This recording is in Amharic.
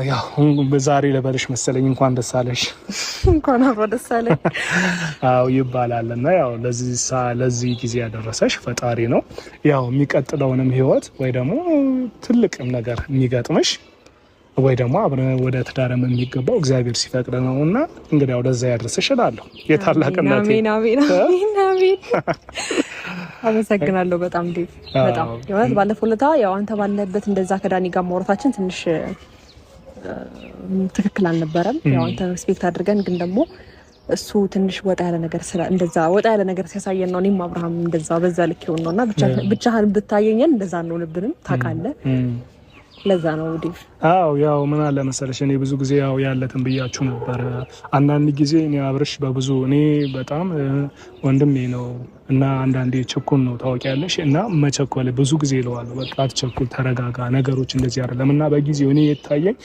ያው በዛሬ ለበልሽ መሰለኝ እንኳን ደስ አለሽ እንኳን አብሮ ደስ አለኝ አው ይባላልና ያው ለዚህ ጊዜ ያደረሰሽ ፈጣሪ ነው። ያው የሚቀጥለውንም ህይወት ወይ ደግሞ ትልቅም ነገር የሚገጥምሽ ወይ ደግሞ አብረ ወደ ትዳርም የሚገባው እግዚአብሔር ሲፈቅድ ነውና እንግዲህ ያው ለዛ ያደረሰሽ እላለሁ። የታላቅነት አሜን። አመሰግናለሁ በጣም ዲፍ በጣም ያው ባለፈው ለታ ያው አንተ ባለበት እንደዛ ከዳኒ ጋር ማውራታችን ትንሽ ትክክል አልነበረም። ያው አንተ ሪስፔክት አድርገን ግን ደግሞ እሱ ትንሽ ወጣ ያለ ነገር እንደዛ ወጣ ያለ ነገር ሲያሳየን ነው። እኔም አብርሃም እንደዛ በዛ ልክ ይሆንነውና ብቻህን ብታየኘን እንደዛ ነው ልብንም ታውቃለህ። ለዛ ነው ዲፍ አው ያው ምን አለ መሰለሽ እኔ ብዙ ጊዜ ያው ያለትን ብያችሁ ነበር። አንዳንድ ጊዜ እኔ አብርሽ በብዙ እኔ በጣም ወንድሜ ነው እና አንዳንዴ ቸኩል ነው ታውቂያለሽ። እና መቸኮል ብዙ ጊዜ ይለዋል በቃ አትቸኩል፣ ተረጋጋ፣ ነገሮች እንደዚህ አይደለም እና በጊዜው እኔ የታየኝ